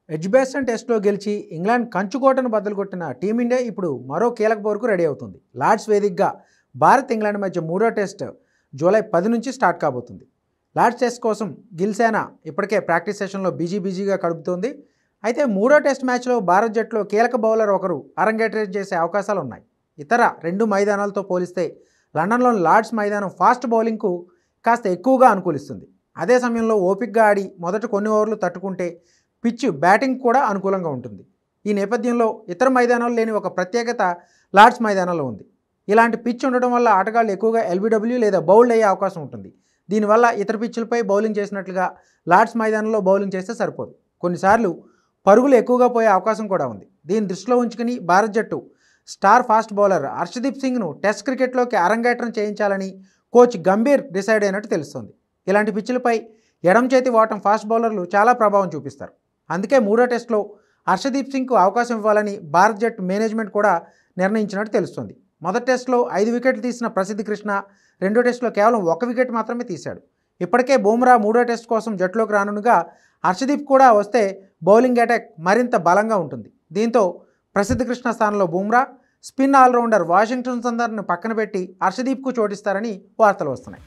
Edgbaston టెస్ట్లో గెలిచి England కంచుకోటను బద్దలుకొట్టిన team India ఇప్పుడు మరో కీలక పోరుకు రెడీ అవుతుంది. లార్డ్స్ వేదికగా భారత్ ఇంగ్లాండ్ మధ్య మూడో టెస్ట్ జూలై 10 నుంచి స్టార్ట్ కాబోతుంది. లార్డ్స్ టెస్ట్ కోసం గిల్ సేన ఇప్పటికే ప్రాక్టీస్ సెషన్లో బిజీగా గడుపుతోంది. అయితే మూడో టెస్ట్ మ్యాచ్లో భారత్ జట్టులో కీలక బౌలర్ ఒకరు అరంగేట్రం చేసే అవకాశాలు ఉన్నాయి. ఇతర రెండు మైదానాలతో పోలిస్తే లండన్లోని లార్డ్స్ మైదానం ఫాస్ట్ బౌలింగ్కు కాస్త ఎక్కువగా అనుకూలిస్తుంది. అదే సమయంలో ఓపికగా ఆడి మొదట కొన్ని ఓవర్లు తట్టుకుంటే పిచ్ బ్యాటింగ్ కూడా అనుకూలంగా ఉంటుంది. ఈ నేపథ్యంలో ఇతర మైదానాలు లేని ఒక ప్రత్యేకత లార్డ్స్ మైదానంలో ఉంది. ఇలాంటి పిచ్ ఉండడం వల్ల ఆటగాళ్లు ఎక్కువగా ఎల్బీడబ్ల్యూ లేదా బౌల్డ్ అయ్యే అవకాశం ఉంటుంది. దీనివల్ల ఇతర పిచ్చులపై బౌలింగ్ చేసినట్లుగా లార్డ్స్ మైదానంలో బౌలింగ్ చేస్తే సరిపోదు. కొన్నిసార్లు పరుగులు ఎక్కువగా పోయే అవకాశం కూడా ఉంది. దీన్ని దృష్టిలో ఉంచుకుని భారత్ జట్టు స్టార్ ఫాస్ట్ బౌలర్ హర్షదీప్ సింగ్ను టెస్ట్ క్రికెట్లోకి అరంగేట్రం చేయించాలని కోచ్ గంభీర్ డిసైడ్ అయినట్టు తెలుస్తోంది. ఇలాంటి పిచ్చులపై ఎడం చేతి వాటం ఫాస్ట్ బౌలర్లు చాలా ప్రభావం చూపిస్తారు. అందుకే మూడో టెస్ట్లో హర్షదీప్ సింగ్కు అవకాశం ఇవ్వాలని భారత్ జట్టు మేనేజ్మెంట్ కూడా నిర్ణయించినట్టు తెలుస్తోంది. మొదటి టెస్ట్లో 5 వికెట్లు తీసిన ప్రసిద్ధ్ కృష్ణ రెండో టెస్ట్లో కేవలం 1 వికెట్ మాత్రమే తీశాడు. ఇప్పటికే బుమ్రా మూడో టెస్ట్ కోసం జట్టులోకి రానుండగా హర్షదీప్ కూడా వస్తే బౌలింగ్ అటాక్ మరింత బలంగా ఉంటుంది. దీంతో ప్రసిద్ధ్ కృష్ణ స్థానంలో బుమ్రా, స్పిన్ ఆల్రౌండర్ వాషింగ్టన్ సుందర్ను పక్కన పెట్టి హర్షదీప్కు చోటిస్తారని వార్తలు వస్తున్నాయి.